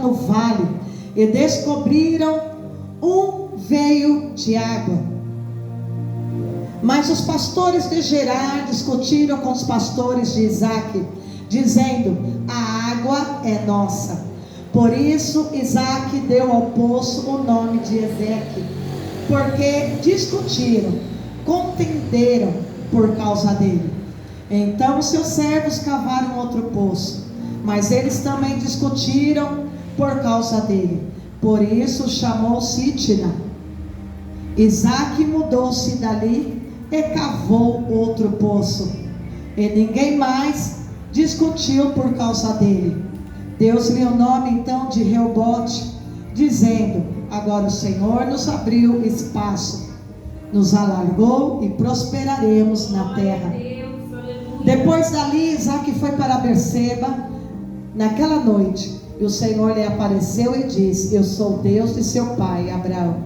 no vale e descobriram um veio de água. Mas os pastores de Gerar discutiram com os pastores de Isaque, dizendo: a água é nossa. Por isso Isaque deu ao poço o nome de Ezeque, porque discutiram, contenderam por causa dele. Então seus servos cavaram outro poço, mas eles também discutiram por causa dele. Por isso chamou Sitna. Isaque mudou-se dali e cavou outro poço, e ninguém mais discutiu por causa dele. Deu-lhe o nome então de Reobote, dizendo: agora o Senhor nos abriu espaço, nos alargou e prosperaremos na terra. Depois dali Isaque foi para Berseba naquela noite, e o Senhor lhe apareceu e disse: eu sou Deus de seu pai Abraão,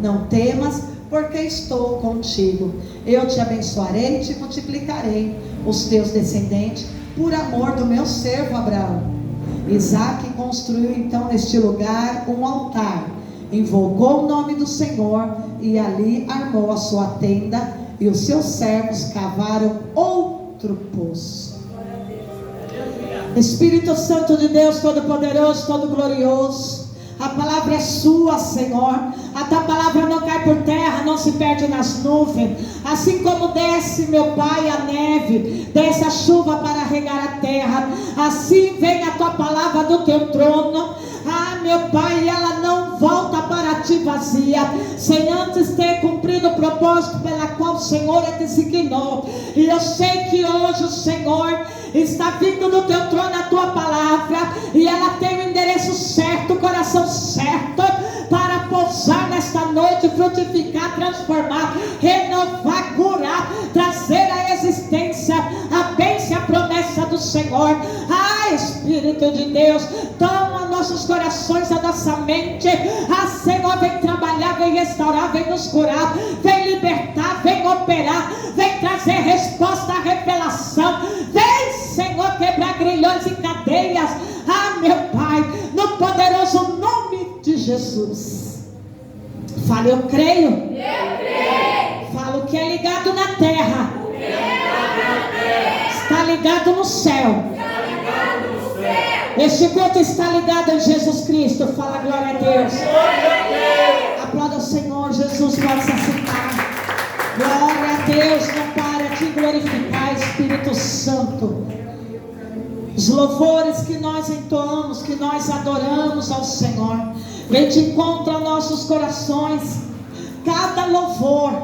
não temas, porque estou contigo. Eu te abençoarei e te multiplicarei os teus descendentes, por amor do meu servo Abraão. Isaque construiu então neste lugar um altar, invocou o nome do Senhor, e ali armou a sua tenda, e os seus servos cavaram outro poço. Espírito Santo de Deus, Todo-Poderoso, Todo-Glorioso, a palavra é sua, Senhor. A tua palavra não cai por terra, não se perde nas nuvens. Assim como desce, meu Pai, a neve, desce a chuva para regar a terra, assim vem a tua palavra do teu trono. Ah, meu Pai, ela não volta para ti vazia, sem antes ter cumprido o propósito pela qual o Senhor a designou. E eu sei que hoje o Senhor está vindo do teu trono a tua palavra, e ela tem o endereço certo, o coração certo, para pousar nesta noite, frutificar, transformar, renovar, curar, trazer à existência a bênção, a promessa do Senhor. Ah, Espírito de Deus, toma nossos corações, a nossa mente. Ah, Senhor, vem trabalhar, vem restaurar, vem nos curar, vem libertar, vem operar, vem trazer resposta à revelação. Vem, Senhor, quebrar grilhões e cadeias. Ah, meu Pai, no poderoso nome de Jesus. Fala, eu creio. Eu creio. Fala, o que é ligado na terra, está ligado no céu. Este culto está ligado em Jesus Cristo. Fala, glória a Deus. Aplauda o Senhor. Jesus pode se assentar. Glória a Deus. Não para de glorificar, Espírito Santo. Os louvores que nós entoamos, que nós adoramos ao Senhor, vem de encontro aos nossos corações. Cada louvor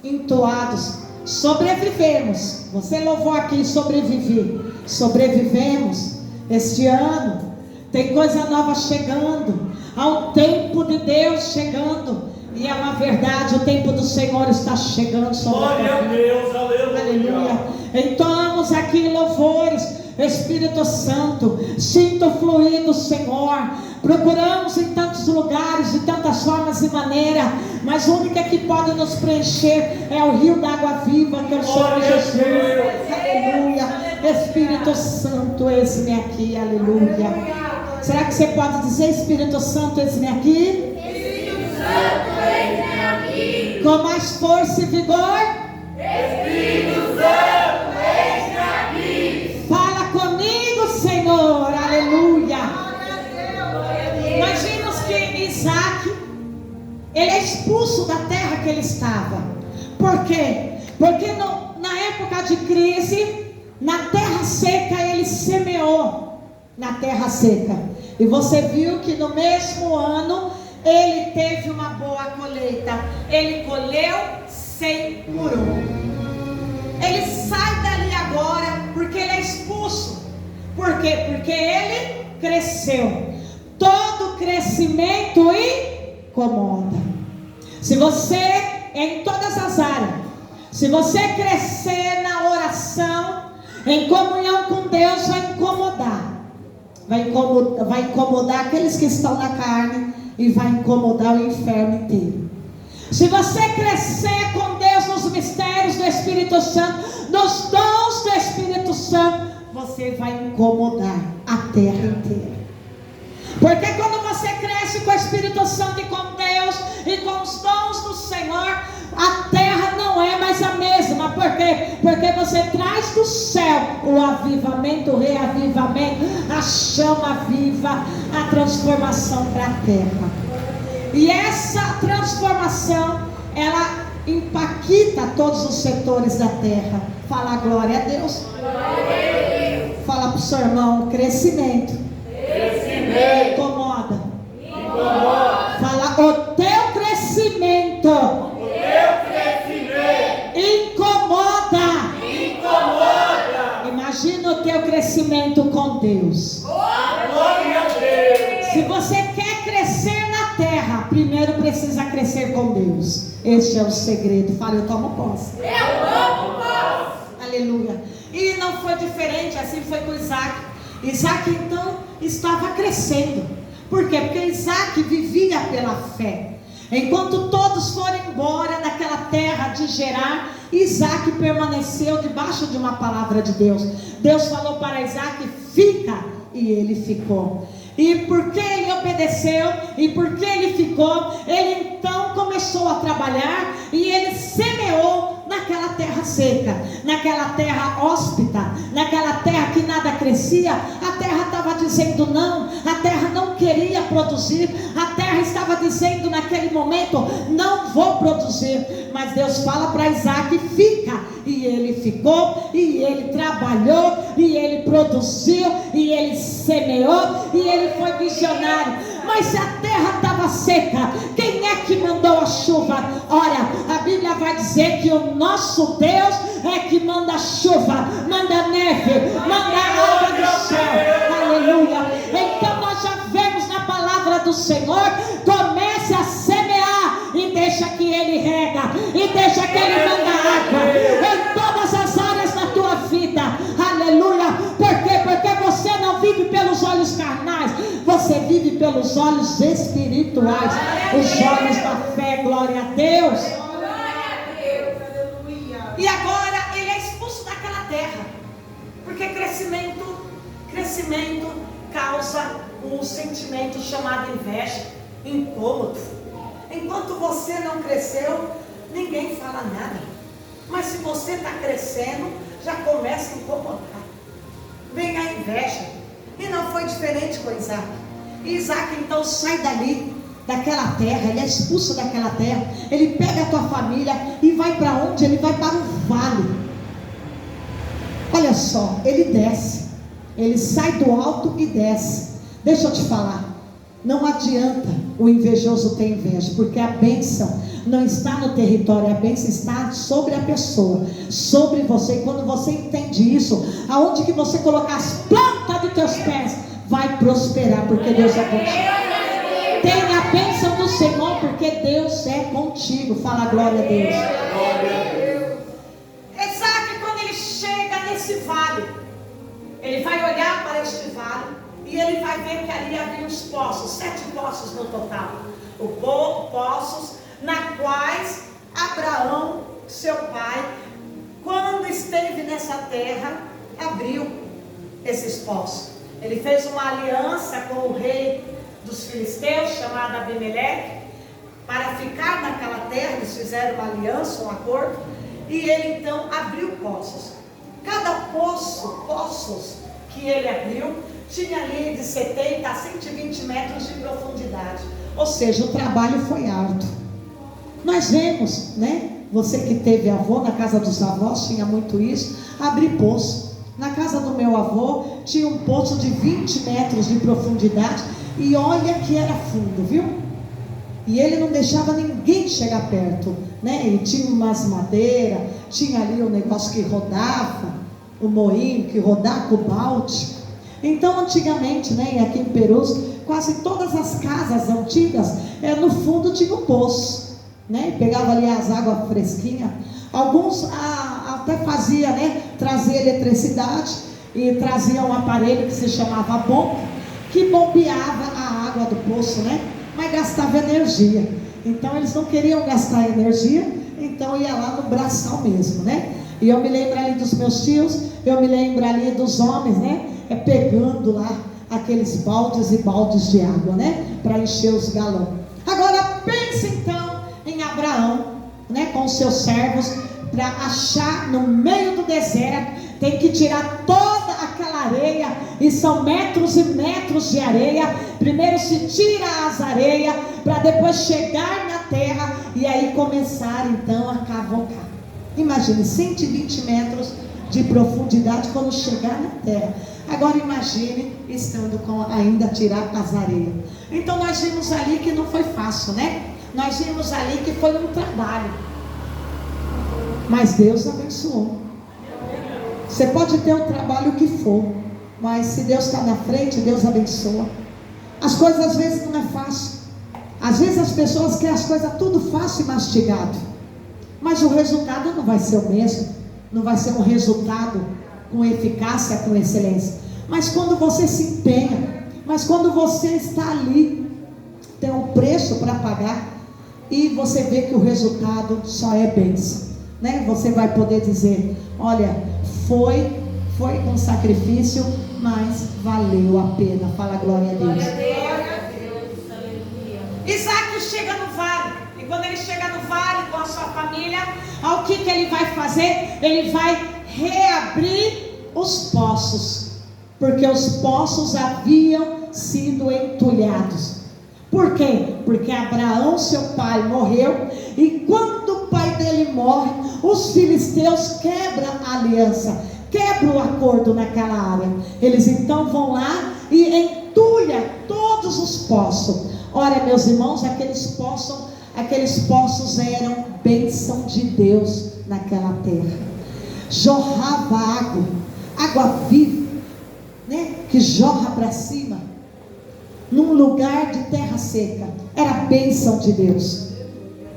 entoados, sobrevivemos. Você louvou aqui, sobreviver. Sobrevivemos. Este ano tem coisa nova chegando. Há um tempo de Deus chegando. E é uma verdade, o tempo do Senhor está chegando sobre a glória a Deus, aleluia. Aleluia. Entoamos aqui louvores. Espírito Santo, sinto fluir do Senhor. Procuramos em tantos lugares, de tantas formas e maneiras, mas o único que pode nos preencher é o rio da água viva, que é o Senhor Jesus. Aleluia. Espírito Santo, eis-me aqui, aleluia. Será que você pode dizer: Espírito Santo, eis-me aqui? Espírito Santo, eis-me aqui. Com mais força e vigor. Espírito Santo, eis-me aqui. Fala comigo, Senhor, aleluia. Nós vimos que Isaque, ele é expulso da terra que ele estava. Por quê? Porque na época de crise, na terra seca, ele semeou na terra seca. E você viu que no mesmo ano ele teve uma boa colheita. Ele colheu 100 por 1. Ele sai dali agora porque ele é expulso. Por quê? Porque ele cresceu. Todo crescimento incomoda. Se você, em todas as áreas, se você crescer na oração, em comunhão com Deus, vai incomodar. Vai incomodar aqueles que estão na carne e vai incomodar o inferno inteiro. Se você crescer com Deus nos mistérios do Espírito Santo, nos dons do Espírito Santo, você vai incomodar a terra inteira. Porque quando você cresce com o Espírito Santo e com Deus e com os dons do Senhor, a terra não é mais a mesma. Por quê? Porque você traz do céu o avivamento, o reavivamento, a chama viva, a transformação para a terra. E essa transformação, ela impacta todos os setores da terra. Fala glória a Deus. Fala para o seu irmão, crescimento. Incomoda. Fala, o teu crescimento. Incomoda. Imagina o teu crescimento com Deus. Se você quer crescer na terra, primeiro precisa crescer com Deus. Este é o segredo. Fala, eu tomo posse. Aleluia. E não foi diferente, assim foi com Isaac. Isaac então estava crescendo. Por quê? Porque Isaac vivia pela fé. Enquanto todos foram embora daquela terra de Gerar, Isaac permaneceu debaixo de uma palavra de Deus. Deus falou para Isaac, fica, e ele ficou. E porque ele obedeceu, e porque ele ficou, ele então começou a trabalhar, e ele semeou naquela terra seca, naquela terra hóspita, naquela terra que nada crescia. A terra estava dizendo não, a terra não queria produzir, a terra estava dizendo naquele momento, não vou produzir. Mas Deus fala para Isaac, fica, e ele ficou, e ele trabalhou, e ele produziu, e ele semeou, e ele foi visionário. Mas se a terra estava seca, quem é que mandou a chuva? Olha, a Bíblia vai dizer que o nosso Deus é que manda chuva, manda neve, manda água do céu. Aleluia. Então nós já vemos na palavra do Senhor, comece a semear e deixa que Ele rega, e deixa que Ele manda água em todas as áreas da tua vida. Aleluia. Por quê? Porque você não vive pelos olhos carnais, você vive pelos olhos espirituais, os olhos da fé. Glória a Deus. E agora ele é expulso daquela terra, porque crescimento causa um sentimento chamado inveja, incômodo. Enquanto você não cresceu, ninguém fala nada. Mas se você está crescendo, já começa a incomodar. Vem a inveja. E não foi diferente com Isaac. E Isaac então sai dali, daquela terra, ele é expulso daquela terra. Ele pega a tua família e vai para onde? Ele vai para um vale. Olha só, ele desce. Ele sai do alto e desce. Deixa eu te falar, não adianta o invejoso ter inveja, porque a bênção não está no território, a bênção está sobre a pessoa, sobre você. E quando você entende isso, aonde que você colocar as plantas dos teus pés, vai prosperar, porque Deus é contigo. Tenha a bênção do Senhor, porque Deus é contigo. Fala glória a Deus. Isaac, quando ele chega nesse vale, ele vai olhar para este vale e ele vai ver que ali havia uns poços, 7 poços no total. Poços na quais Abraão, seu pai, quando esteve nessa terra, abriu esses poços. Ele fez uma aliança com o rei dos filisteus, chamado Abimeleque, para ficar naquela terra. Eles fizeram uma aliança, um acordo, e ele então abriu poços. Cada poços que ele abriu, tinha ali de 70 a 120 metros de profundidade. Ou seja, o trabalho foi árduo. Nós vemos, né? Você que teve avô, na casa dos avós tinha muito isso, abrir poço. Na casa do meu avô tinha um poço de 20 metros de profundidade, e olha que era fundo, viu? E ele não deixava ninguém chegar perto, né? Ele tinha umas madeiras, tinha ali um negócio que rodava, o moinho que rodava com o balde. Então antigamente, né, e aqui em Perus, quase todas as casas antigas, no fundo tinha um poço, né? Pegava ali as águas fresquinhas. Alguns até fazia, né, trazia eletricidade e trazia um aparelho que se chamava bomba, que bombeava a água do poço, né? Mas gastava energia. Então eles não queriam gastar energia, então ia lá no braçal mesmo, né? E eu me lembro ali dos meus tios, eu me lembro ali dos homens, né? Pegando lá aqueles baldes e baldes de água, né? Para encher os galões. Agora pense então em Abraão, né? Com seus servos, para achar no meio do deserto, tem que tirar toda aquela areia, e são metros e metros de areia. Primeiro se tira as areias, para depois chegar na terra, e aí começar então a cavocar. Imagine, 120 metros de profundidade quando chegar na terra. Agora imagine estando com ainda tirar as areias. Então nós vimos ali que não foi fácil, né? Nós vimos ali que foi um trabalho, mas Deus abençoou. Você pode ter o trabalho que for, mas se Deus está na frente, Deus abençoa. As coisas às vezes não é fácil. Às vezes as pessoas querem as coisas tudo fácil e mastigado, mas o resultado não vai ser o mesmo. Não vai ser um resultado com eficácia, com excelência. Mas quando você se empenha, mas quando você está ali, tem um preço para pagar, e você vê que o resultado só é bênção, né? Você vai poder dizer: olha, foi um sacrifício, mas valeu a pena. Fala glória a Deus. Glória a Deus. Isaac chega no vale, e quando ele chega no vale com a sua família, o que ele vai fazer? Ele vai reabrir os poços, porque os poços haviam sido entulhados. Por quê? Porque Abraão, seu pai, morreu, e quando o pai dele morre, os filisteus quebram a aliança, quebram o acordo naquela área. Eles então vão lá e entulham todos os poços. Ora, meus irmãos, aqueles poços eram bênção de Deus naquela terra. Jorrava água viva, né? Que jorra para cima, num lugar de terra seca. Era bênção de Deus,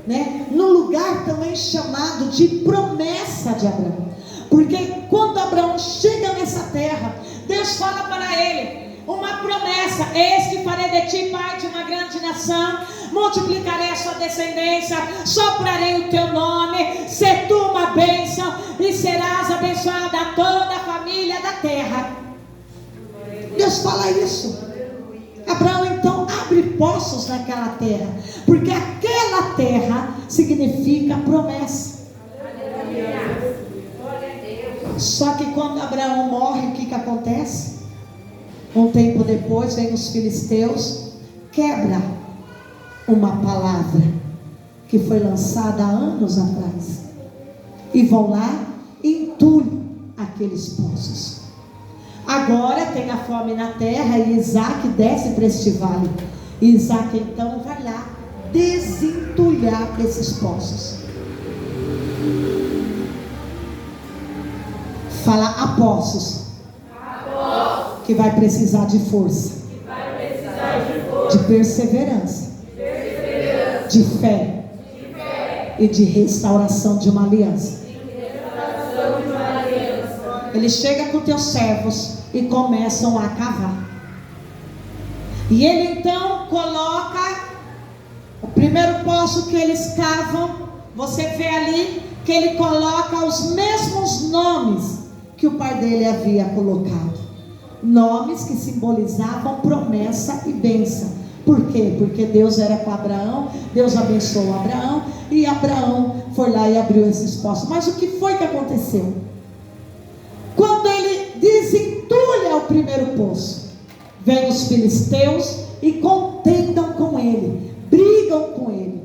né? Num lugar também chamado de promessa de Abraão, porque quando Abraão chega nessa terra, Deus fala para ele uma promessa: eis que farei de ti pai de uma grande nação, multiplicarei a sua descendência, soprarei o teu nome, ser tu uma bênção, e serás abençoada a toda a família da terra. Deus fala isso. Abraão então abre poços naquela terra, porque aquela terra significa promessa. Só que quando Abraão morre, o que acontece? Um tempo depois vem os filisteus, quebra uma palavra que foi lançada há anos atrás, e vão lá e entulham aqueles poços. Agora tem a fome na terra, e Isaac desce para este vale. E Isaac então vai lá desentulhar esses poços. Fala: há poços que vai precisar de força, de perseverança, de fé e de restauração de uma aliança. Ele chega com teus servos e começam a cavar. E ele então coloca o primeiro poço que eles cavam. Você vê ali que ele coloca os mesmos nomes que o pai dele havia colocado. Nomes que simbolizavam promessa e bênção. Por quê? Porque Deus era com Abraão, Deus abençoou Abraão, e Abraão foi lá e abriu esses poços. Mas o que foi que aconteceu? Quando ele desentulha o primeiro poço, vem os filisteus e contendam com ele, brigam com ele.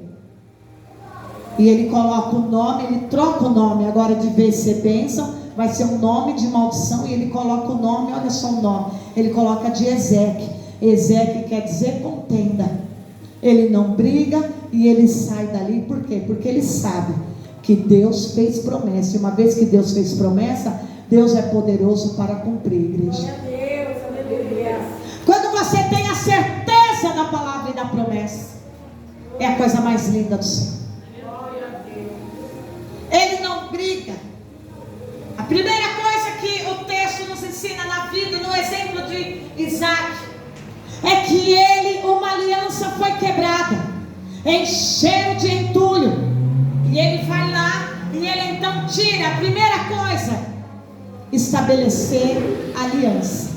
E ele coloca o nome, ele troca o nome, agora de vez ser bênção, vai ser um nome de maldição, e ele coloca o nome, olha só o nome, ele coloca de Ezeque. Ezeque quer dizer contenda. Ele não briga e ele sai dali. Por quê? Porque ele sabe que Deus fez promessa, e uma vez que Deus fez promessa, Deus é poderoso para cumprir, igreja. Quando você tem a certeza da palavra e da promessa, é a coisa mais linda do céu. Ele não briga. A primeira coisa que o texto nos ensina na vida, no exemplo de Isaac, é que uma aliança foi quebrada, encheram de entulho, e ele vai lá e ele então tira. A primeira coisa, estabelecer aliança.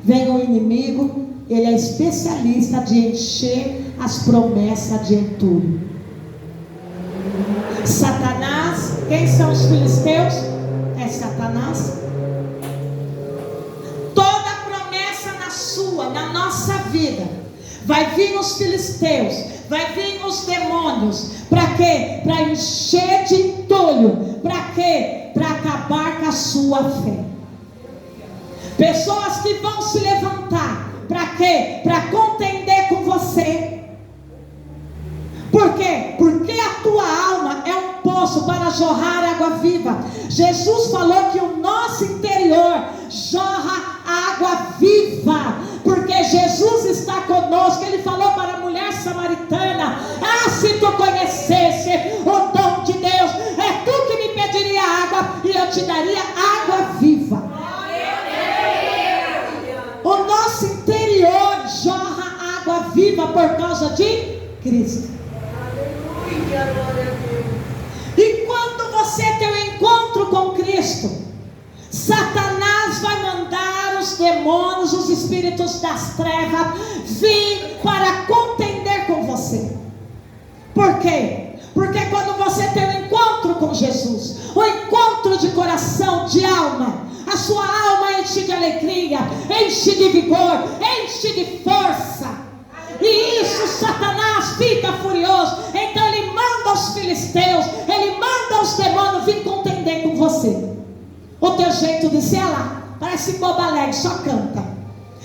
vem o inimigo, ele é especialista de encher as promessas de entulho. Satanás, quem são os filisteus? É Satanás. Toda promessa na nossa vida, vai vir os filisteus, vai vir os demônios. Para quê? Para encher de entulho. Para quê? Para acabar com a sua fé. Pessoas que vão se levantar. Para quê? Para contender com você. Por quê? Porque a tua alma é um poço para jorrar água viva. Jesus falou que o nosso interior jorra água viva, porque Jesus está conosco. Ele falou para a mulher samaritana: ah, se tu conhecesse o dom de Deus, é tu que me pediria água e eu te daria água viva. O nosso interior jorra água viva por causa de Cristo. E quando você tem um encontro com Cristo, Satanás vai mandar os demônios, os espíritos das trevas vir para contender com você. Por quê? Porque quando você tem um encontro com Jesus, um encontro de coração, de alma, a sua alma enche de alegria, enche de vigor, enche de força. E isso Satanás fica furioso. Então ele manda os filisteus, ele manda os demônios vir contender com você. O teu jeito de ser, lá, parece bobo alegre, só canta.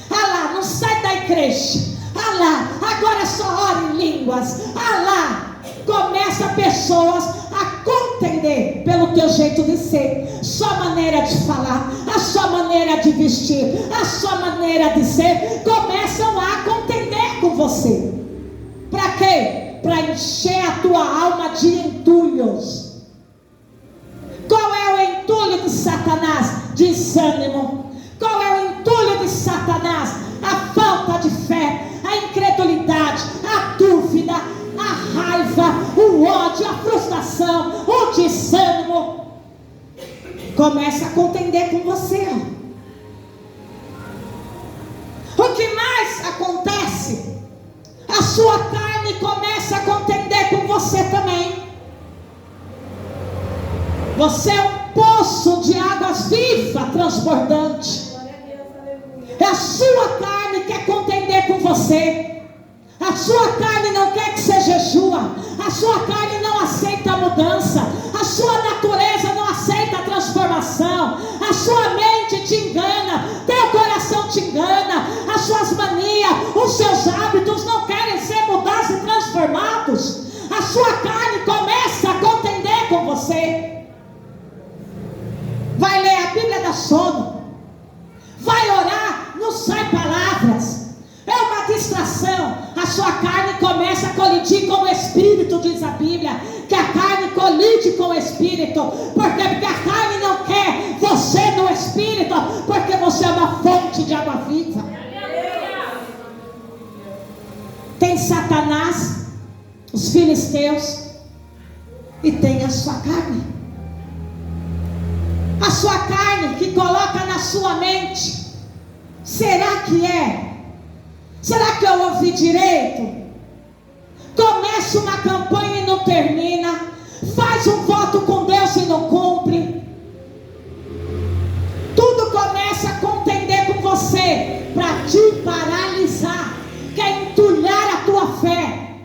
Lá, não sai da igreja. Lá, agora só ora em línguas. Lá, começa pessoas a contender pelo teu jeito de ser, sua maneira de falar, a sua maneira de vestir, a sua maneira de ser. Começam a contender com você. Para quê? Para encher a tua alma de entulhos. Qual é o entulho de Satanás? Desânimo. Qual é o entulho de Satanás? A falta de fé, a incredulidade, a dúvida, a raiva, o ódio, a frustração, o desânimo. Começa a contender com você. O que mais acontece? A sua carne começa a contender com você também. Você é um poço de águas vivas, transbordante. É a sua carne que quer contender com você. A sua carne não quer que você jejua. A sua carne não aceita a mudança. A sua natureza não aceita a transformação. A sua mente te engana. Teu coração te engana. As suas manias, os seus hábitos não querem ser mudados e transformados. A sua carne começa a contender com você. Vai ler a Bíblia, dá sono. Vai orar, não sai palavras. É uma distração. A sua carne começa a colidir com o Espírito, diz a Bíblia, que a carne colide com o Espírito. Por quê? Porque a carne não quer você no Espírito, porque você é uma fonte de água viva. Tem Satanás, os filisteus, e tem a sua carne. A sua carne que coloca na sua mente: será que é? Será que eu ouvi direito? Começa uma campanha e não termina. Faz um voto com Deus e não cumpre. Tudo começa a contender com você para te paralisar, quer entulhar a tua fé.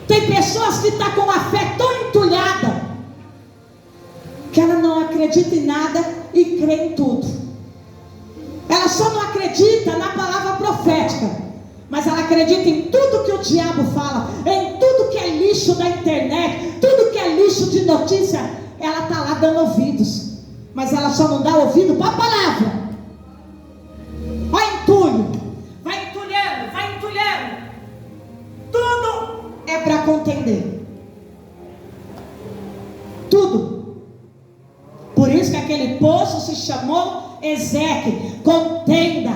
Tem pessoas que estão com a fé tão entulhada que ela não acredita em nada e crê em tudo. Ela só não acredita na palavra profética, mas ela acredita em tudo que o diabo fala, em tudo que é lixo da internet, tudo que é lixo de notícia. Ela está lá dando ouvidos, mas ela só não dá ouvido para a palavra. Vai entulho, vai entulhando, vai entulhando. Tudo é para contender. Tudo. Por isso que aquele poço se chamou Ezeque, contenda.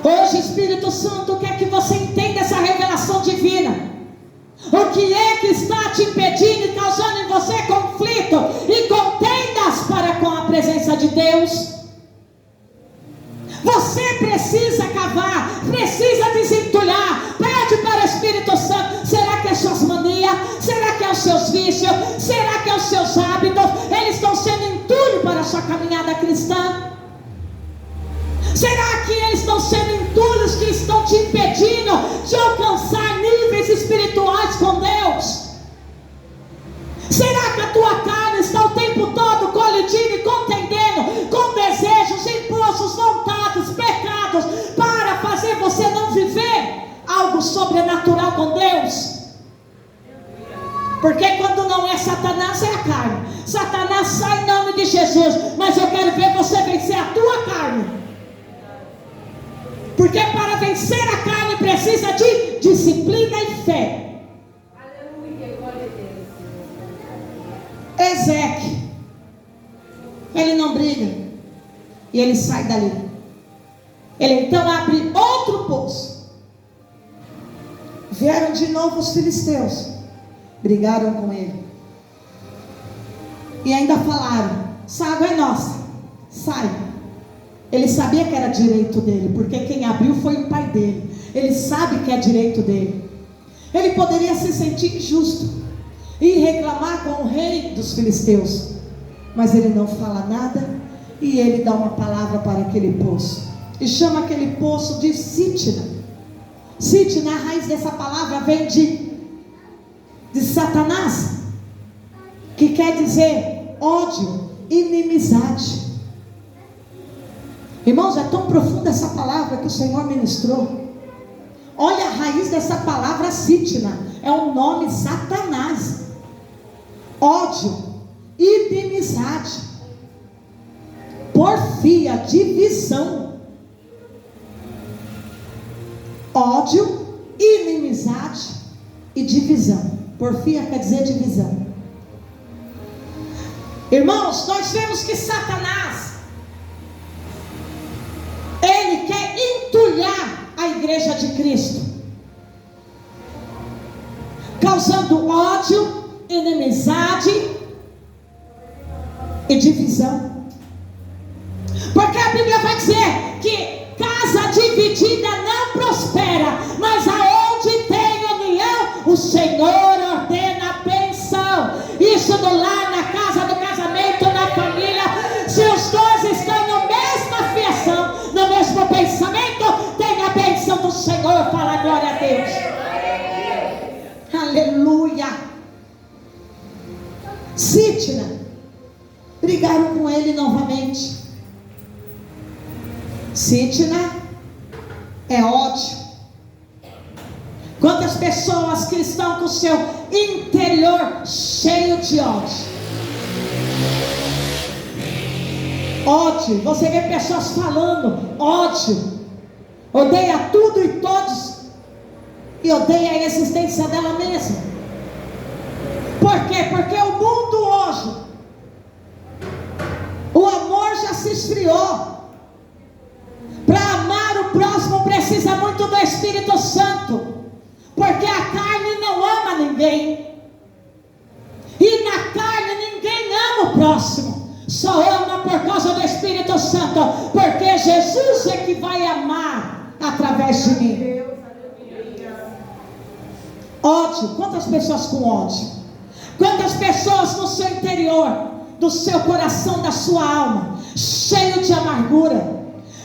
Hoje o Espírito Santo quer que você entenda essa revelação divina. O que é que está te impedindo e causando em você conflito e contendas para com a presença de Deus? precisa cavar, precisa desentulhar. Pede para o Espírito Santo. Será que é suas manias? Será que é os seus vícios? Será que é os seus hábitos? Eles estão sendo entulho para a sua caminhada cristã? Será que eles estão sendo entulhos que estão te impedindo de alcançar níveis espirituais com Deus? Será que a tua carne está o tempo todo colidindo e contendendo com desejos, impulsos, vontades, pecados, para fazer você não viver algo sobrenatural com Deus? Porque quando não é Satanás, é a carne. Satanás sai em nome de Jesus, mas eu quero ver você vencer a tua carne. Porque para vencer a carne precisa de disciplina e fé. Aleluia, glória a Deus. Ezequiel, ele não briga e ele sai dali. Ele então abre outro poço. Vieram de novo os filisteus, brigaram com ele e ainda falaram: essa água é nossa, sai. Ele sabia que era direito dele, porque quem abriu foi o pai dele. Ele sabe que é direito dele. Ele poderia se sentir injusto e reclamar com o rei dos filisteus, mas ele não fala nada e ele dá uma palavra para aquele poço e chama aquele poço de Sitna. Sitna, a raiz dessa palavra vem de Satanás, que quer dizer ódio, inimizade. Irmãos, é tão profunda essa palavra que o Senhor ministrou. Olha a raiz dessa palavra Sitna, é o nome Satanás. Ódio, inimizade, porfia, divisão. Ódio, inimizade e divisão. Porfia quer dizer divisão. Irmãos, nós vemos que Satanás, ele quer entulhar a igreja de Cristo, causando ódio, inimizade e divisão. Porque a Bíblia vai dizer que casa dividida não prospera, mas aonde tem união, o Senhor ordena a bênção. Isso no lar, na casa do casamento, na família. Se os dois estão na mesma fiação, no mesmo pensamento, tem a bênção do Senhor. Fala glória a Deus. Aleluia. Sitna, brigaram com ele novamente. Sitna é ódio. Quantas pessoas que estão com o seu interior cheio de ódio? Ódio, você vê pessoas falando ódio, odeia tudo e todos, e odeia a existência dela mesma. Por quê? Porque o mundo hoje, o amor já se esfriou. Para amar o próximo precisa muito do Espírito Santo, porque a carne não ama ninguém, e na carne ninguém ama o próximo. Só ama por causa do Espírito Santo, porque Jesus é que vai amar através de mim. Ódio, quantas pessoas com ódio? Quantas pessoas no seu interior, do seu coração, da sua alma, cheio de amargura,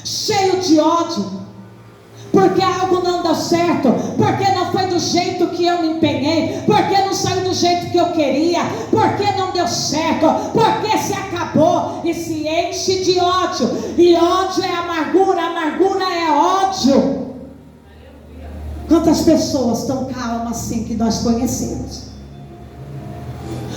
cheio de ódio, porque algo não deu certo, porque não foi do jeito que eu me empenhei, porque não saiu do jeito que eu queria, porque não deu certo, porque se acabou e se enche de ódio. E ódio é amargura, amargura é ódio. Quantas pessoas estão com a alma assim que nós conhecemos?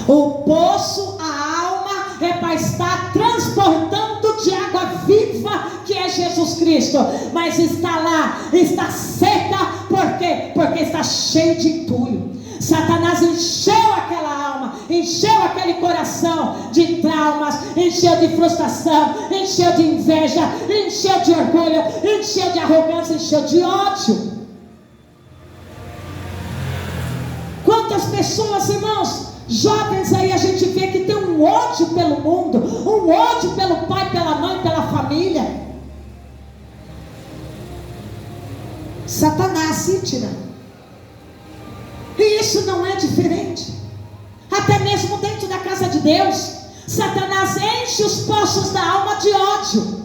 O poço, a alma, é para estar transportando de água viva, que é Jesus Cristo, mas está lá, está seca. Por quê? Porque está cheio de entulho. Satanás encheu aquela alma, encheu aquele coração de traumas, encheu de frustração, encheu de inveja, encheu de orgulho, encheu de arrogância, encheu de ódio. Quantas pessoas, irmãos, jovens aí, a gente vê que tem um ódio pelo mundo, um ódio pelo pai, pela mãe, pela família. Cítira. E isso não é diferente. Até mesmo dentro da casa de Deus, Satanás enche os poços da alma de ódio.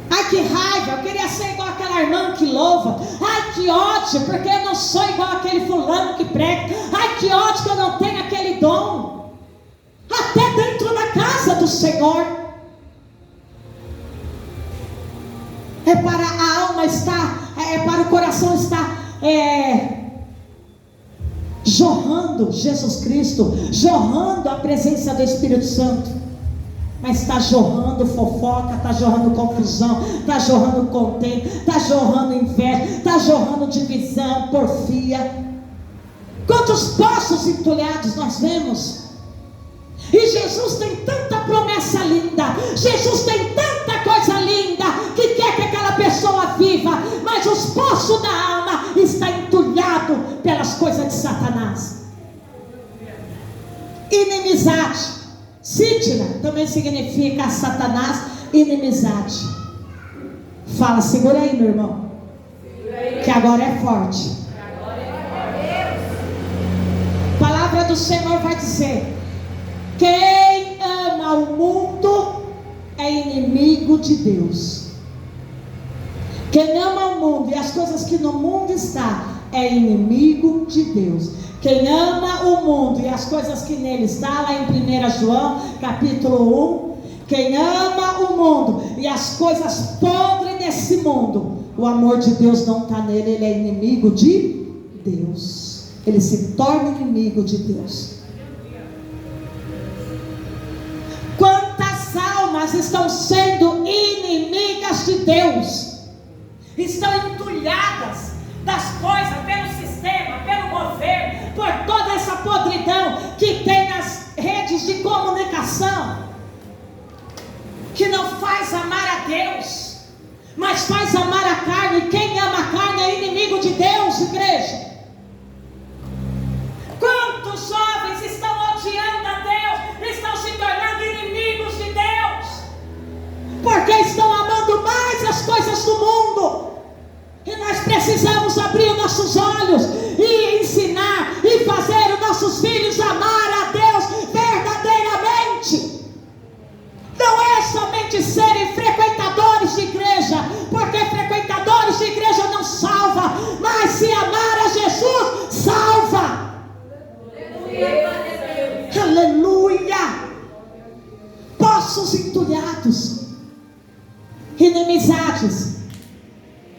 Ai, que raiva, eu queria ser igual aquela irmã que louva. Ai, que ódio, porque eu não sou igual aquele fulano que prega. Ai, que ódio que eu não tenho aquele dom. Até dentro da casa do Senhor. É para a alma estar, é para o coração estar jorrando Jesus Cristo, jorrando a presença do Espírito Santo. Mas está jorrando fofoca, está jorrando confusão, está jorrando contento, está jorrando inveja, está jorrando divisão, porfia. Quantos poços entulhados nós vemos? E Jesus tem tanta promessa linda, Jesus tem tanta coisa linda, que quer que aquela pessoa viva, mas os poços da alma estão entulhados pelas coisas de Satanás. Inimizade. Cítira também significa Satanás, inimizade. Fala, segura aí, meu irmão, que agora é forte. A palavra do Senhor vai dizer: quem ama o mundo é inimigo de Deus. Quem ama o mundo e as coisas que no mundo está é inimigo de Deus. Quem ama o mundo e as coisas que nele está, lá em 1 João capítulo 1, quem ama o mundo e as coisas podres desse mundo, o amor de Deus não está nele, ele é inimigo de Deus. Ele se torna inimigo de Deus. Quantas almas estão sendo inimigas de Deus? Estão entulhadas das coisas, pelo sistema, pelo governo, por toda essa podridão que tem nas redes de comunicação, que não faz amar a Deus, mas faz amar a carne. Quem ama a carne é inimigo de Deus, igreja. Quantos jovens estão odiando a Deus, estão se tornando inimigos de Deus, porque estão amando mais as coisas do mundo. E nós precisamos abrir os nossos olhos e ensinar e fazer os nossos filhos amar a Deus verdadeiramente. Não é somente serem frequentadores de igreja, porque frequentadores de igreja não salva, mas se amar a Jesus, salva. Aleluia. Aleluia. Poços entulhados, inimizades.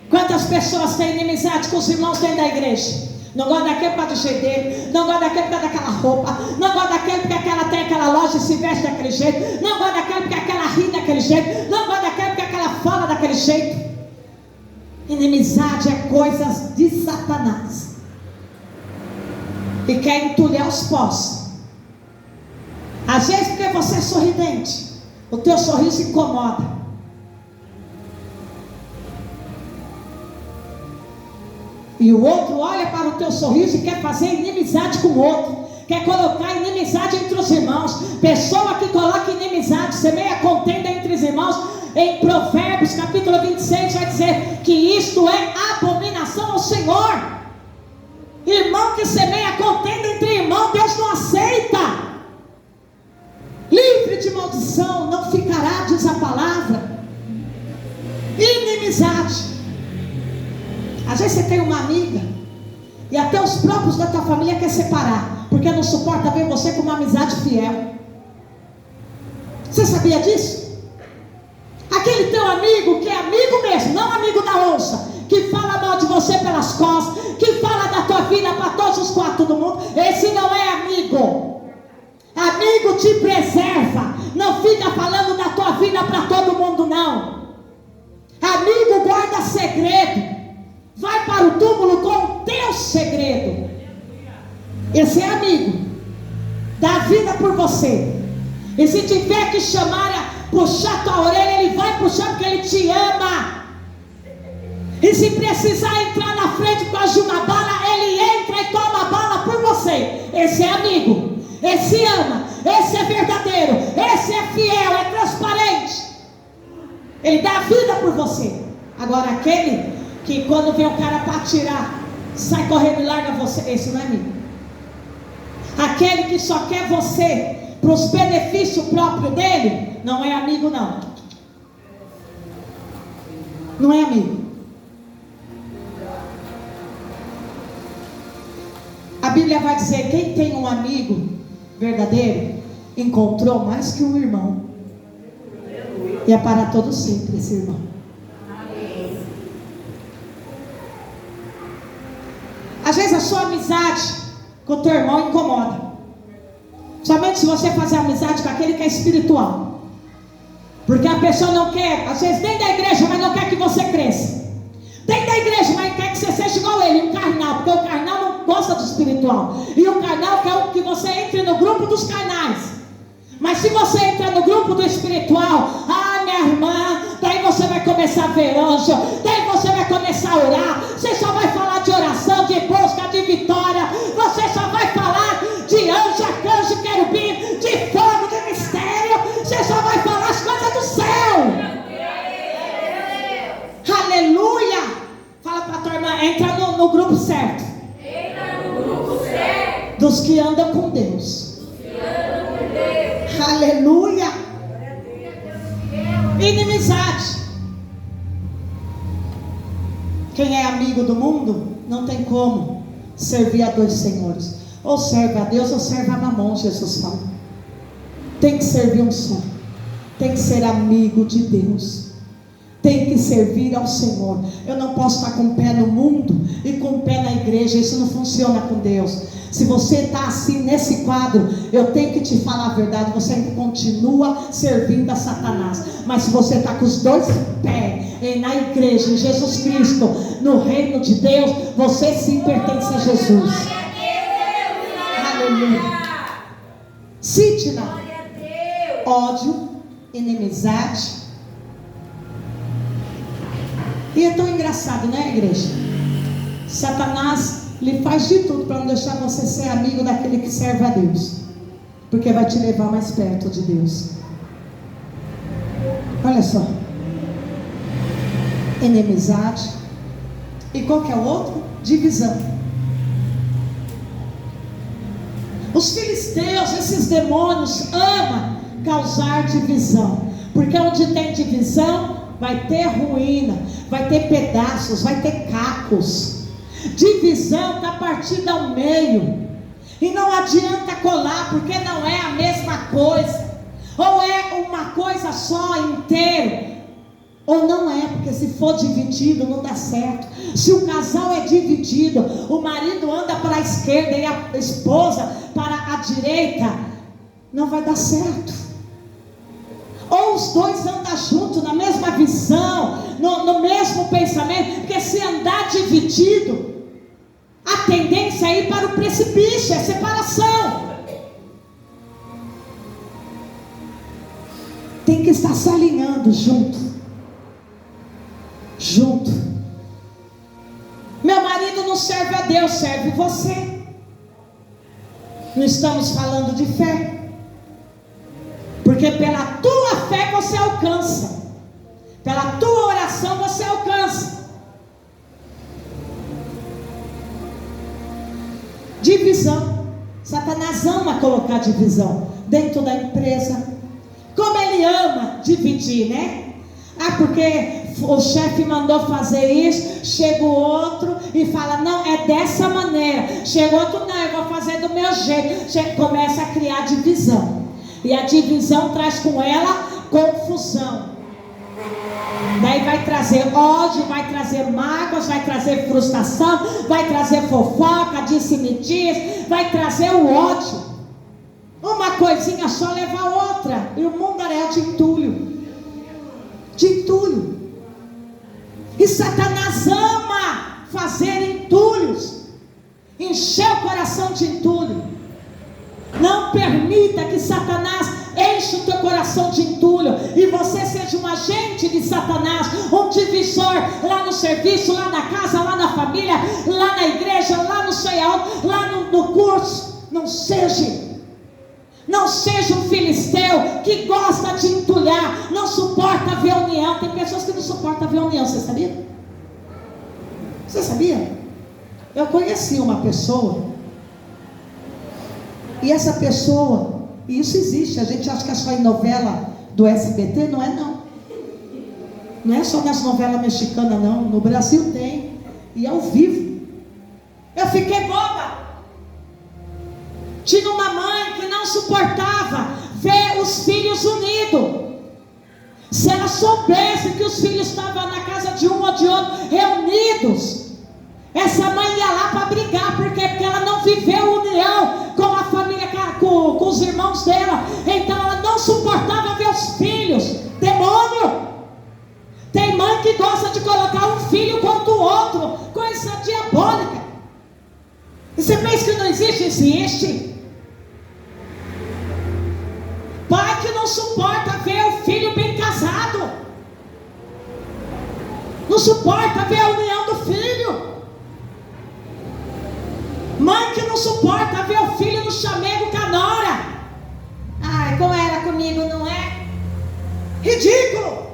Quantas pessoas têm inimizade com os irmãos dentro da igreja? Não gosta daquele por causa do jeito dele, não gosta daquele por causa daquela roupa, não gosta daquele porque aquela tem aquela loja e se veste daquele jeito, não gosta daquele porque aquela ri daquele jeito, não gosta daquele porque aquela fala daquele jeito. Inimizade é coisas de Satanás. E quer entulhar os poços. Às vezes porque você é sorridente, o teu sorriso incomoda. E o outro olha para o teu sorriso e quer fazer inimizade com o outro, quer colocar inimizade entre os irmãos. Pessoa que coloca inimizade, semeia contenda entre os irmãos. Em Provérbios capítulo 26 vai dizer que isto é abominação ao Senhor. Irmão que semeia contenda entre irmãos, Deus não aceita. Livre de maldição não ficará, diz a palavra. Inimizade. Às vezes você tem uma amiga e até os próprios da tua família quer separar, porque não suporta ver você com uma amizade fiel. Você sabia disso? Aquele teu amigo que é amigo mesmo, não amigo da onça, que fala mal de você pelas costas, que fala da tua vida para todos os quatro do mundo, esse não é amigo. Amigo te preserva, não fica falando da tua vida para todo mundo, não. Amigo guarda segredo, vai para o túmulo com o teu segredo. Esse é amigo, dá vida por você. E se tiver que chamar, puxar tua orelha, ele vai puxar porque ele te ama. E se precisar entrar na frente com a uma bala, ele entra e toma a bala por você. Esse é amigo, esse ama, esse é verdadeiro, esse é fiel, é transparente. Ele dá vida por você. Agora aquele que quando vem o cara para atirar, sai correndo e larga você. Esse não é amigo. Aquele que só quer você para os benefícios próprios dele, não é amigo não. Não é amigo. A Bíblia vai dizer: quem tem um amigo verdadeiro, encontrou mais que um irmão. E é para todo sempre esse irmão. Às vezes a sua amizade com o teu irmão incomoda. Somente se você fazer amizade com aquele que é espiritual. Porque a pessoa não quer, às vezes dentro da igreja, mas não quer que você cresça. Dentro da igreja, mas quer que você seja igual a ele, um carnal. Porque o carnal não gosta do espiritual. E o carnal quer que você entre no grupo dos carnais. Mas se você entrar no grupo do espiritual, minha irmã, daí você vai começar a ver anjo, daí você vai começar a orar, você só vai falar de oração, de busca, de vitória, você só vai falar de anjo, arcanjo, querubim, de fogo, de mistério, você só vai falar as coisas do céu. Aleluia. Fala para a tua irmã: entra no grupo certo. Entra no grupo certo dos que andam com Deus. Aleluia. Inimizade. Quem é amigo do mundo não tem como servir a dois senhores. Ou serve a Deus ou serve a Mamon, Jesus fala. Tem que servir um só. Tem que ser amigo de Deus. Tem que servir ao Senhor. Eu não posso estar com o pé no mundo e com o pé na igreja. Isso não funciona com Deus. Se você está assim nesse quadro, eu tenho que te falar a verdade, você ainda continua servindo a Satanás. Mas se você está com os dois pés na igreja, em Jesus Cristo, no reino de Deus, você sim pertence a Jesus. Aleluia. Sítila, ódio, inimizade. E é tão engraçado, né, igreja? Satanás lhe faz de tudo para não deixar você ser amigo daquele que serve a Deus, porque vai te levar mais perto de Deus. Olha só: inimizade. E qual que é o outro? Divisão. Os filisteus, esses demônios, amam causar divisão, porque onde tem divisão vai ter ruína, vai ter pedaços, vai ter cacos. Divisão está partida ao meio. E não adianta colar, porque não é a mesma coisa. Ou é uma coisa só inteiro, ou não é, porque se for dividido não dá certo. Se o casal é dividido, o marido anda para a esquerda e a esposa para a direita, não vai dar certo. Ou os dois andam juntos, na mesma visão, no mesmo pensamento. Porque se andar dividido, a tendência é ir para o precipício, é separação. Tem que estar se alinhando junto. Junto. Meu marido não serve a Deus, serve você. Não estamos falando de fé. Porque pela tua fé você alcança. Pela tua oração você alcança. Divisão. Satanás ama colocar divisão dentro da empresa. Como ele ama dividir, né? Porque o chefe mandou fazer isso, chega o outro e fala: não, é dessa maneira. Chega o outro: não, eu vou fazer do meu jeito. Começa a criar divisão. E a divisão traz com ela confusão. Daí vai trazer ódio, vai trazer mágoas, vai trazer frustração, vai trazer fofoca, disse-me-diz, vai trazer o ódio. Uma coisinha só leva a outra. E o mundo é de entulho. De entulho. E Satanás ama fazer entulhos. Encher o coração de entulho. Não permita que Satanás enche o teu coração de entulho e você seja um agente de Satanás, um divisor lá no serviço, lá na casa, lá na família, lá na igreja, lá no sei aonde, lá no curso. Não seja. Não seja um filisteu que gosta de entulhar, não suporta ver união. Tem pessoas que não suportam ver união, você sabia? Você sabia? Eu conheci uma pessoa, e essa pessoa, e isso existe, a gente acha que é só em novela do SBT, não é não. Não é só nas novelas mexicanas não, no Brasil tem, e ao vivo. Eu fiquei boba. Tinha uma mãe que não suportava ver os filhos unidos. Se ela soubesse que os filhos estavam na casa de um ou de outro, reunidos, essa mãe ia lá para brigar, porque ela não viveu união com a família, com os irmãos dela. Então ela não suportava ver os filhos. Demônio! Tem mãe que gosta de colocar um filho contra o outro, coisa diabólica. E você pensa que não existe? Existe. Pai que não suporta ver o filho bem casado, não suporta ver a união do filho. Mãe que não suporta ver o filho no chamego com a nora. Ai, como era comigo, não é? Ridículo.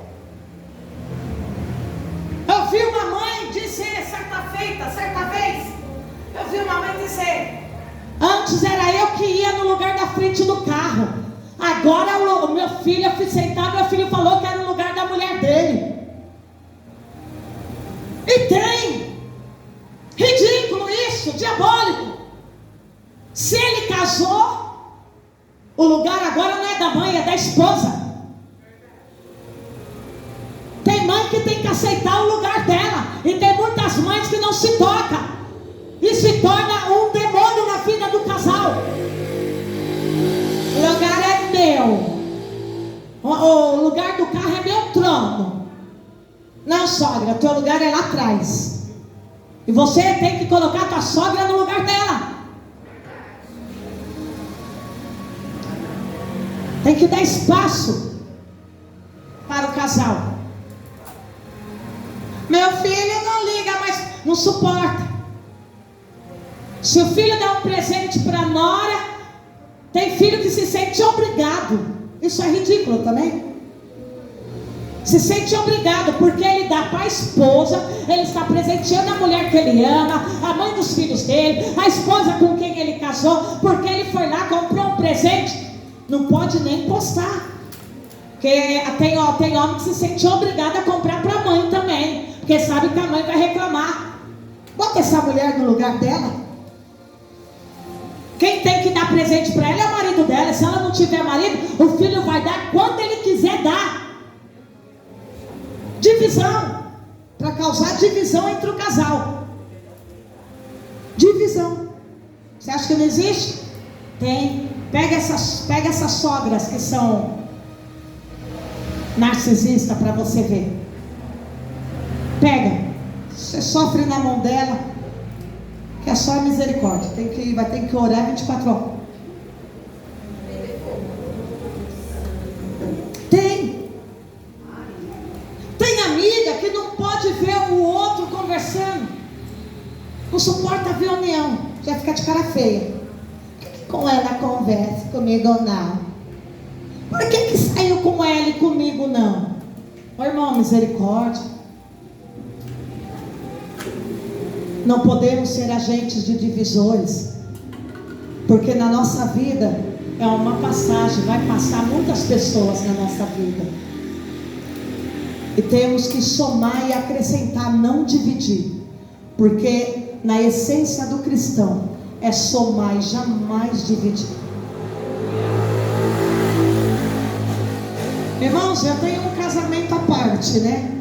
Eu vi uma mãe dizer certa vez, eu vi uma mãe dizer: antes era eu que ia no lugar da frente do carro. Agora o meu filho, eu fui sentar, meu filho falou que era no lugar da mulher dele. E tem. Ridículo isso, diabólico. Se ele casou, o lugar agora não é da mãe, é da esposa. Tem mãe que tem que aceitar o lugar dela. E tem muitas mães que não se tocam. E se torna um demônio na vida do casal. O lugar é meu. O lugar do carro é meu trono. Não, sogra, teu lugar é lá atrás. E você tem que colocar a tua sogra no lugar dela. Tem que dar espaço para o casal. Meu filho não liga, mas não suporta. Se o filho dá um presente para a nora, tem filho que se sente obrigado. Isso é ridículo também. Se sente obrigado, porque ele dá para a esposa, ele está presenteando a mulher que ele ama, a mãe dos filhos dele, a esposa com quem ele casou, porque ele foi lá, comprou um presente. Não pode nem postar. Porque tem homem que se sente obrigado a comprar para a mãe também, porque sabe que a mãe vai reclamar. Bota essa mulher no lugar dela. Quem tem que dar presente para ela é o marido dela. Se ela não tiver marido, o filho vai dar quando ele quiser dar. Divisão, para causar divisão entre o casal. Divisão. Você acha que não existe? Tem. Pega essas sogras que são narcisistas para você ver. Pega. Você sofre na mão dela, que é só a misericórdia. Vai ter que orar 24 horas. Tem amiga que não pode ver o outro conversando. Não suporta ver a união. Já fica de cara feia. Por que com ela conversa, comigo não? Por que saiu com ela e comigo não? Ô irmão, misericórdia. Não podemos ser agentes de divisores, porque na nossa vida é uma passagem, vai passar muitas pessoas na nossa vida, e temos que somar e acrescentar, não dividir, porque na essência do cristão é somar e jamais dividir. Irmãos, eu tenho um casamento à parte, né?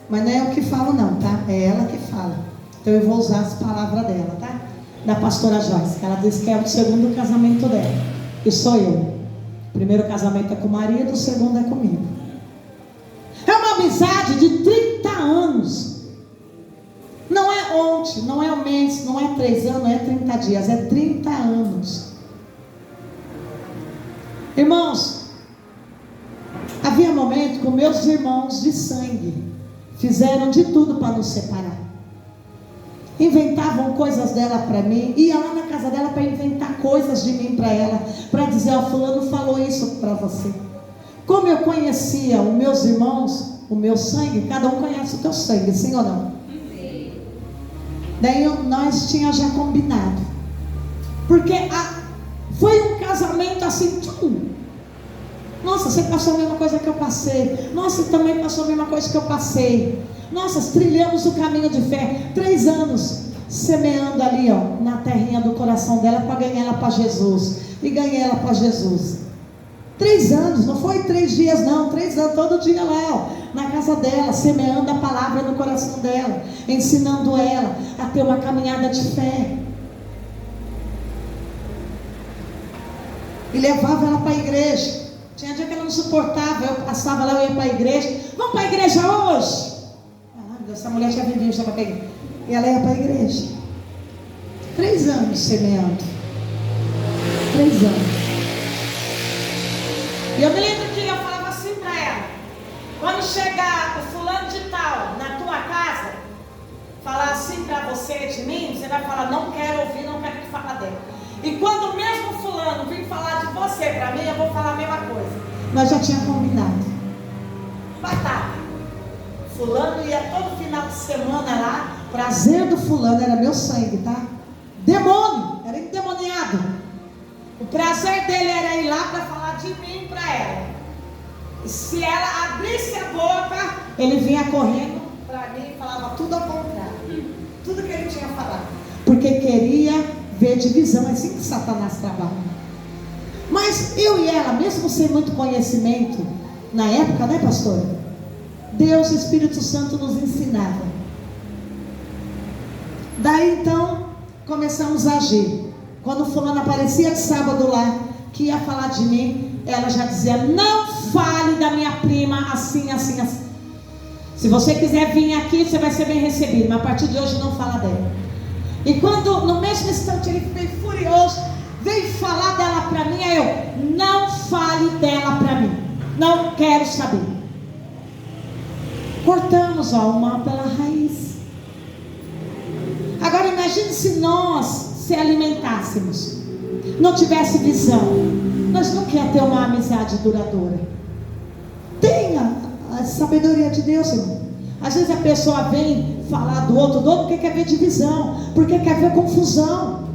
Mas não é eu que falo não, tá? É ela que fala. Então eu vou usar as palavras dela, tá? Da pastora Joyce, que ela disse que é o segundo casamento dela, e sou eu. O primeiro casamento é com o marido, o segundo é comigo. É uma amizade de 30 anos. Não é ontem, não é um mês, não é 3 anos, não é 30 dias, é 30 anos. Irmãos, havia momentos que meus irmãos de sangue fizeram de tudo para nos separar. Inventavam coisas dela para mim, ia lá na casa dela para inventar coisas de mim para ela, para dizer: ó, fulano falou isso para você. Como eu conhecia os meus irmãos, o meu sangue, cada um conhece o teu sangue, sim ou não? Sim. Daí nós tínhamos já combinado. Porque foi um casamento assim, tchum. Nossa, você passou a mesma coisa que eu passei. Nossa, você também passou a mesma coisa que eu passei. Nossa, trilhamos o caminho de fé. 3 anos semeando ali, ó, na terrinha do coração dela, para ganhar ela para Jesus. E ganhei ela para Jesus. 3 anos, não foi 3 dias não, 3 anos, todo dia lá, ó, na casa dela, semeando a palavra no coração dela, ensinando ela a ter uma caminhada de fé. E levava ela para a igreja. Tinha dia que ela não suportava, eu passava lá, eu ia para a igreja. Vamos para a igreja hoje? Essa mulher já vivia, já para a igreja. E ela ia para a igreja. 3 anos semeando. 3 anos. E eu me lembro que eu falava assim para ela: quando chegar o fulano de tal na tua casa, falar assim para você de mim, você vai falar: não quero ouvir, não quero que fale dela. E quando o mesmo fulano vir falar de você para mim, eu vou falar a mesma coisa. Nós já tínhamos combinado. Batata. Fulano ia todo final de semana lá. Prazer do fulano era meu sangue, tá? Demônio, era endemoniado. O prazer dele era ir lá para falar de mim para ela. E se ela abrisse a boca, ele vinha correndo para mim e falava tudo ao contrário. Tudo que ele tinha falado. Porque queria ver divisão. É assim que Satanás trabalha. Mas eu e ela, mesmo sem muito conhecimento na época, né, pastora? Deus, o Espírito Santo nos ensinava. Daí então começamos a agir. Quando o fulano aparecia de sábado lá, que ia falar de mim, ela já dizia: não fale da minha prima assim, assim, assim. Se você quiser vir aqui, você vai ser bem recebido, mas a partir de hoje não fala dela. E quando no mesmo instante ele veio furioso, veio falar dela para mim, aí eu: não fale dela para mim, não quero saber. Cortamos o mal pela raiz. Agora imagine se nós se alimentássemos, não tivesse visão, nós não quer ter uma amizade duradoura. Tenha a sabedoria de Deus, irmão. Às vezes a pessoa vem falar do outro porque quer ver divisão, porque quer ver confusão.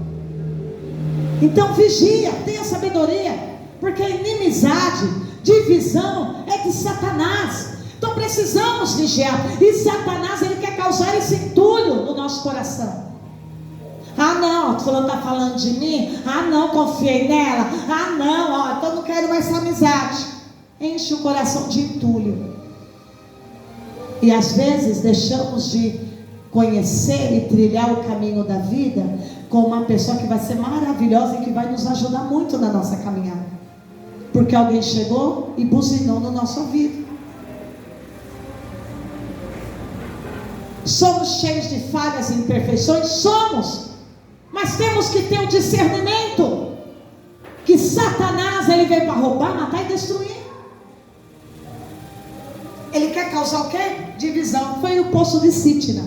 Então vigia, tenha sabedoria, porque a inimizade, divisão é de Satanás. Então precisamos vigiar. E Satanás, ele quer causar esse entulho no nosso coração. Ah não, fulano está falando de mim. Ah não, confiei nela. Ah não, ó, então não quero mais essa amizade. Enche o coração de entulho. E às vezes deixamos de conhecer e trilhar o caminho da vida com uma pessoa que vai ser maravilhosa e que vai nos ajudar muito na nossa caminhada, porque alguém chegou e buzinou no nosso ouvido. Somos cheios de falhas e imperfeições? Somos. Mas temos que ter o discernimento que Satanás, ele veio para roubar, matar e destruir. Ele quer causar o quê? Divisão. Foi o poço de Sitna.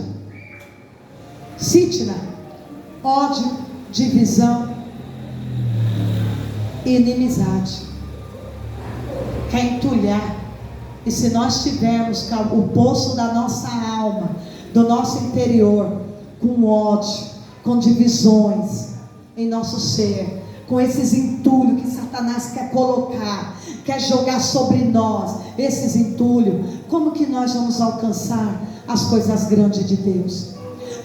Sitna, ódio, divisão, inimizade. Quer entulhar. E se nós tivermos o poço da nossa alma, do nosso interior, com ódio, com divisões em nosso ser, com esses entulhos que Satanás quer colocar, quer jogar sobre nós, esses entulhos, como que nós vamos alcançar as coisas grandes de Deus?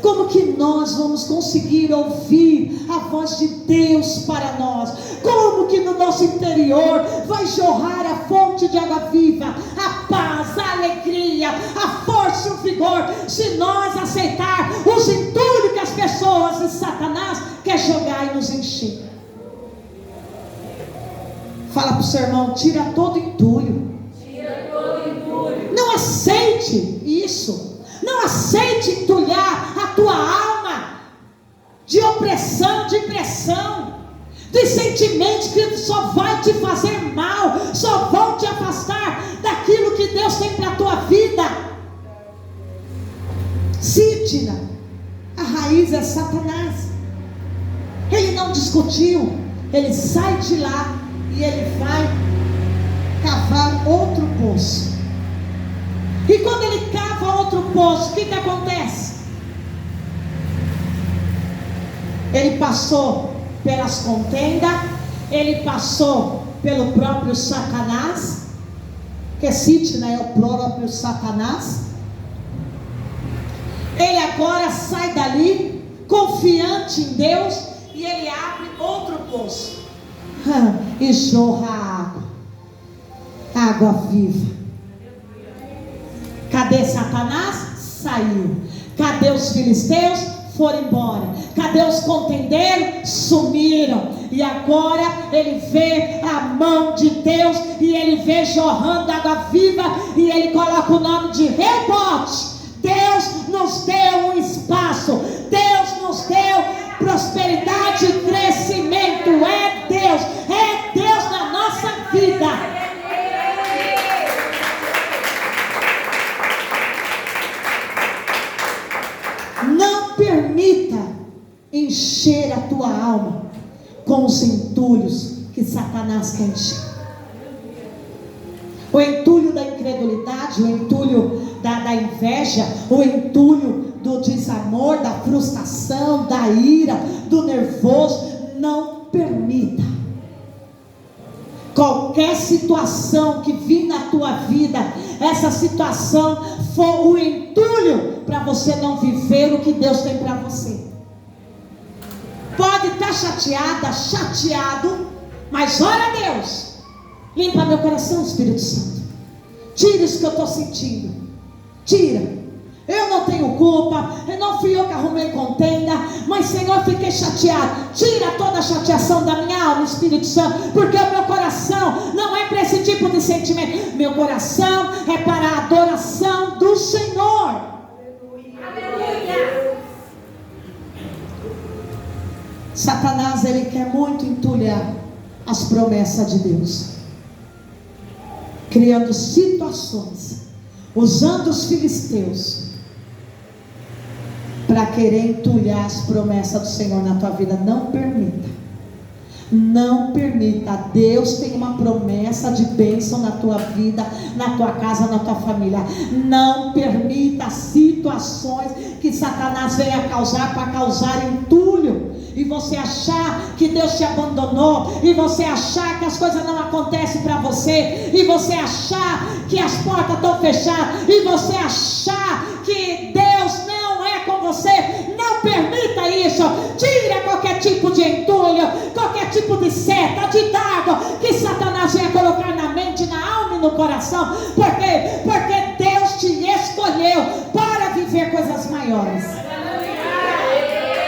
Como que nós vamos conseguir ouvir a voz de Deus para nós? Como que no nosso interior vai jorrar a fonte de água viva, a paz, a alegria, a força e o vigor, se nós aceitar os entulhos que as pessoas de Satanás quer jogar e nos encher? Fala para o seu irmão: tira todo entulho. Tira todo entulho. Não aceite isso. Não aceite entulhar a tua alma de opressão, de pressão, de sentimentos que só vai te fazer mal, só vão te afastar daquilo que Deus tem para a tua vida. Sitna, a raiz é Satanás. Ele não discutiu, ele sai de lá e ele vai cavar outro poço. E quando ele cava outro poço, o que acontece? Ele passou pelas contendas, ele passou pelo próprio Satanás, que Sitna é o próprio Satanás. Ele agora sai dali, confiante em Deus, e ele abre outro poço, e jorra água viva. Cadê Satanás? Saiu. Cadê os filisteus? Foram embora. Cadê os contendeiros? Sumiram. E agora ele vê a mão de Deus, e ele vê jorrando água viva, e ele coloca o nome de rebote. Deus nos deu um espaço, Deus nos deu prosperidade e crescimento. É Deus na nossa vida. Não permita encher a tua alma com os entulhos que Satanás quer encher. O entulho da incredulidade, o entulho da inveja, o entulho do desamor, da frustração, da ira, do nervoso. Não permita. Qualquer situação que vir na tua vida, essa situação for o entulho para você não viver o que Deus tem para você. Pode estar chateada, chateado, mas ora a Deus. Limpa meu coração, Espírito Santo. Tira isso que eu estou sentindo. Tira. Eu não tenho culpa. Não fui eu que arrumei contenda. Mas, Senhor, fiquei chateado. Tira toda a chateação da minha alma, Espírito Santo. Porque o meu coração não é para esse tipo de sentimento. Meu coração é para a adoração do Senhor. Aleluia. Satanás, ele quer muito entulhar as promessas de Deus, criando situações, usando os filisteus para querer entulhar as promessas do Senhor na tua vida. Não permita. Não permita. Deus tem uma promessa de bênção na tua vida, na tua casa, na tua família. Não permita situações que Satanás venha causar para causar entulho, e você achar que Deus te abandonou, e você achar que as coisas não acontecem para você, e você achar que as portas estão fechadas, e você achar que Deus não é com você. Não permita isso. Tira qualquer tipo de entulho, qualquer tipo de seta, de dardo que Satanás venha colocar na mente, na alma e no coração. Por quê? Porque Deus te escolheu para viver coisas maiores.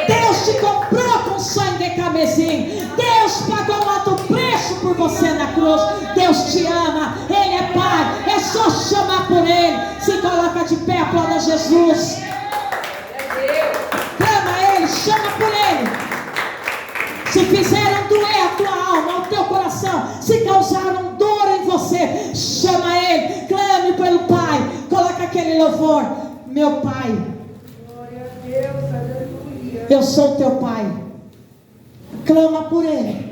Deus te comprou com sangue de carmesim. Deus pagou um alto preço por você na cruz. Deus te ama. Ele é Pai. É só chamar por Ele. Se coloca de pé, aplauda Jesus. Clama Ele, chama por Ele. Se fizeram doer a tua alma, o teu coração, se causaram dor em você, chama Ele. Clame pelo Pai. Coloca aquele louvor. Meu Pai, eu sou teu Pai. Clama por Ele.